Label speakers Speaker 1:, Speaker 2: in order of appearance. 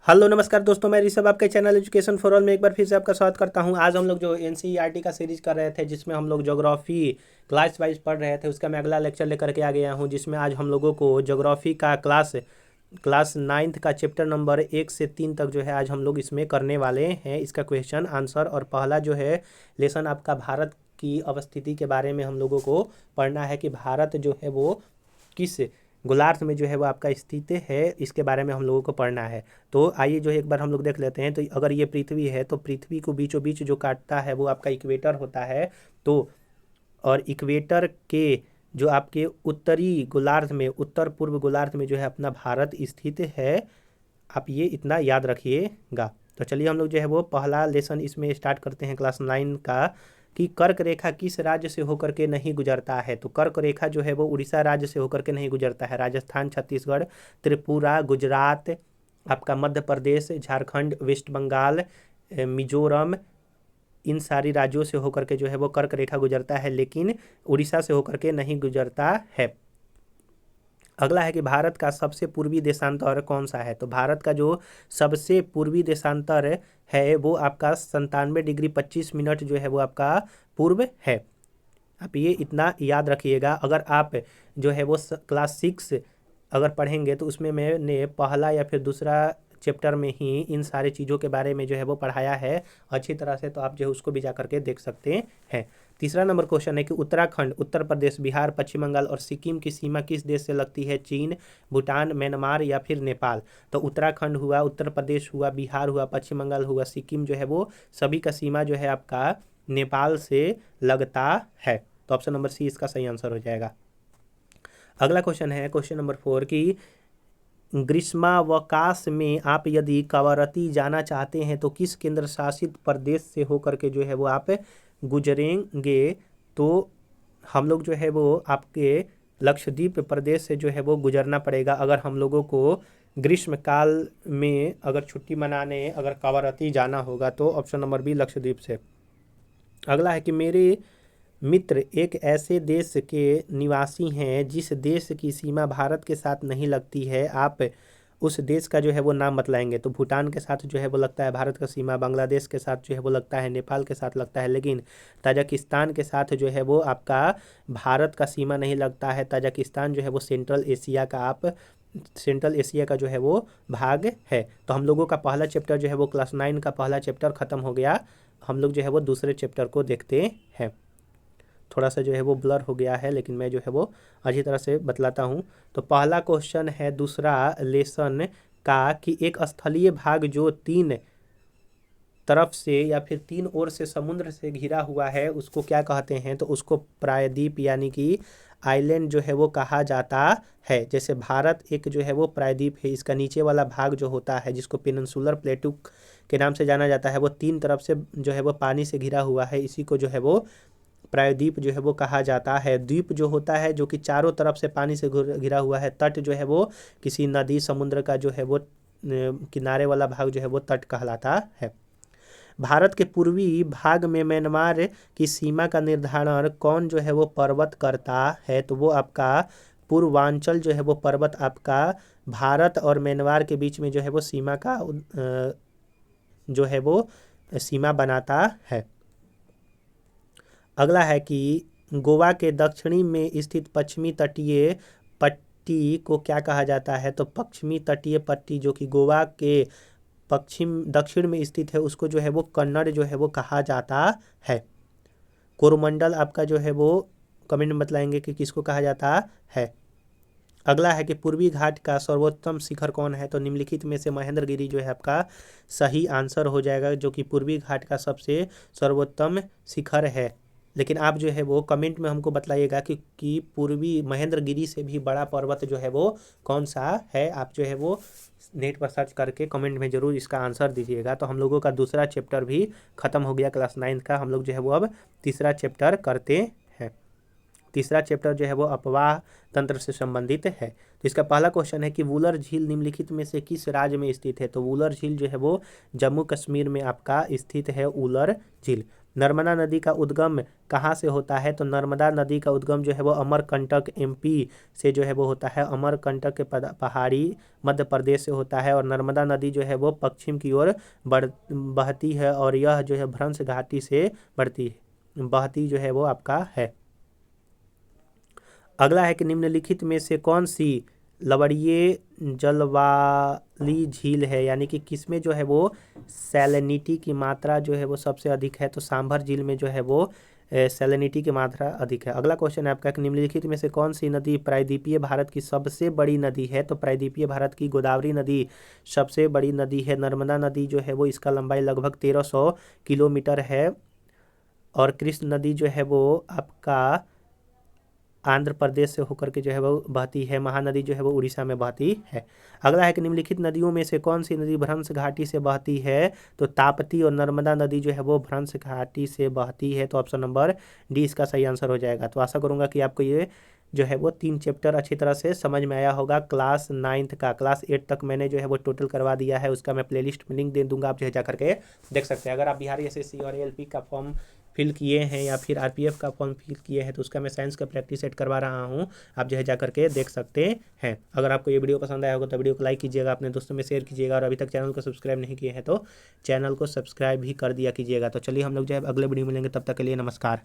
Speaker 1: Hello नमस्कार दोस्तों, मैं ऋषभ आपके चैनल एजुकेशन फॉर ऑल में एक बार फिर से आपका स्वागत करता हूं। आज हम लोग जो एनसीईआरटी का सीरीज कर रहे थे, जिसमें हम लोग ज्योग्राफी क्लास वाइज पढ़ रहे थे, उसका मैं अगला लेक्चर लेकर के आ गया हूं। जिसमें आज हम लोगों को ज्योग्राफी का क्लास नाइन्थ का चैप्टर नंबर 1 से 3 तक जो है आज हम लोग इसमें करने वाले हैं इसका क्वेश्चन आंसर। और पहला जो है लेसन आपका भारत की अवस्थिति के बारे में हम लोगों को पढ़ना है कि भारत जो है वो किस गोलार्ध में जो है वो आपका स्थित है, इसके बारे में हम लोगों को पढ़ना है। तो आइए जो है एक बार हम लोग देख लेते हैं। तो अगर ये पृथ्वी है तो पृथ्वी को बीचों बीच जो काटता है वो आपका इक्वेटर होता है। तो और इक्वेटर के जो आपके उत्तरी गोलार्ध में, उत्तर पूर्व गोलार्ध में जो है अपना भारत स्थित है। आप ये इतना याद रखिएगा। तो चलिए हम लोग जो है वो पहला लेसन इसमें स्टार्ट करते हैं क्लास 9 का, कि कर्क रेखा किस राज्य से होकर के नहीं गुजरता है। तो कर्क रेखा जो है वो उड़ीसा राज्य से होकर के नहीं गुजरता है। राजस्थान, छत्तीसगढ़, त्रिपुरा, गुजरात, आपका मध्य प्रदेश, झारखंड, वेस्ट बंगाल, मिजोरम, इन सारी राज्यों से होकर के जो है वो कर्क रेखा गुजरता है, लेकिन उड़ीसा से होकर के नहीं गुजरता है। अगला है कि भारत का सबसे पूर्वी देशांतर कौन सा है। तो भारत का जो सबसे पूर्वी देशांतर है वो आपका 97 डिग्री 25 मिनट जो है वो आपका पूर्व है। आप ये इतना याद रखिएगा। अगर आप जो है वो क्लास 6 अगर पढ़ेंगे तो उसमें मैंने पहला या फिर दूसरा चैप्टर में ही इन सारी चीज़ों के बारे में जो है वो पढ़ाया है अच्छी तरह से। तो आप जो है उसको भी जा करके देख सकते हैं। तीसरा नंबर क्वेश्चन है कि उत्तराखंड, उत्तर प्रदेश, बिहार, पश्चिम बंगाल और सिक्किम की सीमा किस देश से लगती है। चीन, भूटान, म्यांमार या फिर नेपाल। तो उत्तराखंड हुआ, उत्तर प्रदेश हुआ, बिहार हुआ, पश्चिम बंगाल हुआ, सिक्किम जो है वो सभी का सीमा जो है आपका नेपाल से लगता है। तो ऑप्शन नंबर सी इसका सही आंसर हो जाएगा। अगला क्वेश्चन है क्वेश्चन नंबर 4 की ग्रीष्मावकाश में आप यदि कवरत्ती जाना चाहते हैं तो किस केंद्र शासित प्रदेश से होकर के जो है वो आप गुजरेंगे। तो हम लोग जो है वो आपके लक्षद्वीप प्रदेश से जो है वो गुजरना पड़ेगा अगर हम लोगों को ग्रीष्म काल में अगर छुट्टी मनाने अगर कवरत्ती जाना होगा। तो ऑप्शन नंबर बी लक्षद्वीप से। अगला है कि मेरे मित्र एक ऐसे देश के निवासी हैं जिस देश की सीमा भारत के साथ नहीं लगती है। आप उस देश का जो है वो नाम बतलाएंगे। तो भूटान के साथ जो है वो लगता है भारत का सीमा, बांग्लादेश के साथ जो है वो लगता है, नेपाल के साथ लगता है, लेकिन ताजिकिस्तान के साथ जो है वो आपका भारत का सीमा नहीं लगता है। ताजिकिस्तान जो है वो सेंट्रल एशिया का जो है वो भाग है। तो हम लोगों का पहला चैप्टर जो है वो क्लास 9 का पहला चैप्टर ख़त्म हो गया। हम लोग जो है वो दूसरे चैप्टर को देखते हैं। थोड़ा सा जो है वो ब्लर हो गया है, लेकिन मैं जो है वो अच्छी तरह से बतलाता हूँ। तो पहला क्वेश्चन है दूसरा लेसन का कि एक स्थलीय भाग जो 3 तरफ से या फिर 3 ओर से समुद्र से घिरा हुआ है उसको क्या कहते हैं। तो उसको प्रायद्वीप यानी कि आइलैंड जो है वो कहा जाता है। जैसे भारत एक जो है वो प्रायद्वीप है, इसका नीचे वाला भाग जो होता है जिसको पेनिनसुलर प्लेटू के नाम से जाना जाता है, वो 3 तरफ से जो है वो पानी से घिरा हुआ है, इसी को जो है वो प्रायद्वीप जो है वो कहा जाता है। द्वीप जो होता है जो कि चारों तरफ से पानी से घिरा हुआ है। तट जो है वो किसी नदी समुद्र का जो है वो किनारे वाला भाग जो है वो तट कहलाता है। भारत के पूर्वी भाग में म्यांमार की सीमा का निर्धारण कौन जो है वो पर्वत करता है। तो वो आपका पूर्वांचल जो है वो पर्वत आपका भारत और म्यांमार के बीच में जो है वो सीमा का जो है वो सीमा बनाता है। अगला है कि गोवा के दक्षिणी में स्थित पश्चिमी तटीय पट्टी को क्या कहा जाता है। तो पश्चिमी तटीय पट्टी जो कि गोवा के पश्चिम दक्षिण में स्थित है उसको जो है वो कन्नड़ जो है वो कहा जाता है। कोरोमंडल आपका जो है वो कमेंट में बतलाएंगे कि किसको कहा जाता है। अगला है कि पूर्वी घाट का सर्वोत्तम शिखर कौन है। तो निम्नलिखित में से महेंद्रगिरी जो है आपका सही आंसर हो जाएगा, जो कि पूर्वी घाट का सबसे सर्वोत्तम शिखर है। लेकिन आप जो है वो कमेंट में हमको बतलाइएगा कि पूर्वी महेंद्रगिरी से भी बड़ा पर्वत जो है वो कौन सा है। आप जो है वो नेट पर सर्च करके कमेंट में ज़रूर इसका आंसर दीजिएगा। तो हम लोगों का दूसरा चैप्टर भी ख़त्म हो गया क्लास 9 का। हम लोग जो है वो अब तीसरा चैप्टर करते हैं। तीसरा चैप्टर जो है वो अपवाह तंत्र से संबंधित है। तो इसका पहला क्वेश्चन है कि वुलर झील निम्नलिखित में से किस राज्य में स्थित है। तो वुलर झील जो है वो जम्मू कश्मीर में आपका स्थित है वुलर झील। नर्मदा नदी का उद्गम कहाँ से होता है? तो नर्मदा नदी का उद्गम जो है वो अमरकंटक एमपी से जो है वो होता है। अमरकंटक के पहाड़ी मध्य प्रदेश से होता है। और नर्मदा नदी जो है वो पश्चिम की ओर बहती है और यह जो है भ्रंश घाटी से बहती जो है वो आपका है। अगला है कि निम्नलिखित में से कौन सी लवणीय जल वाली झील है, यानी कि किसमें जो है वो सैलिनिटी की मात्रा जो है वो सबसे अधिक है? तो सांभर झील में जो है वो सैलिनिटी की मात्रा अधिक है। अगला क्वेश्चन है आपका कि निम्नलिखित में से कौन सी नदी प्रायद्वीपीय भारत की सबसे बड़ी नदी है? तो प्रायद्वीपीय भारत की गोदावरी नदी सबसे बड़ी नदी है। नर्मदा नदी जो है वो इसका लंबाई लगभग 1300 किलोमीटर है। और कृष्ण नदी जो है वो आपका आंध्र प्रदेश से होकर के जो है वो बहती है। महानदी जो है वो उड़ीसा में बहती है। अगला है कि निम्नलिखित नदियों में से कौन सी नदी भ्रंश घाटी से बहती है? तो ताप्ती और नर्मदा नदी जो है वो भ्रंश घाटी से बहती है। तो ऑप्शन नंबर डी इसका सही आंसर हो जाएगा। तो आशा करूंगा कि आपको ये जो है वो 3 चैप्टर अच्छी तरह से समझ में आया होगा। क्लास 9th का, क्लास 8 तक मैंने जो है वो टोटल करवा दिया है। उसका मैं प्लेलिस्ट में लिंक दे दूंगा, आप जो है जा करके देख सकते हैं। अगर आप बिहार एसएससी और एएलपी का फॉर्म फिल किए हैं या फिर आरपीएफ का फॉर्म फिल किए हैं तो उसका मैं साइंस का प्रैक्टिस सेट करवा रहा हूं, आप जो है जा करके देख सकते हैं। अगर आपको ये वीडियो पसंद आया होगा तो वीडियो को लाइक कीजिएगा, अपने दोस्तों में शेयर कीजिएगा और अभी तक चैनल को सब्सक्राइब नहीं किए हैं तो चैनल को सब्सक्राइब भी कर दिया कीजिएगा। तो चलिए हम लोग जो है अगले वीडियो में मिलेंगे, तब तक के लिए नमस्कार।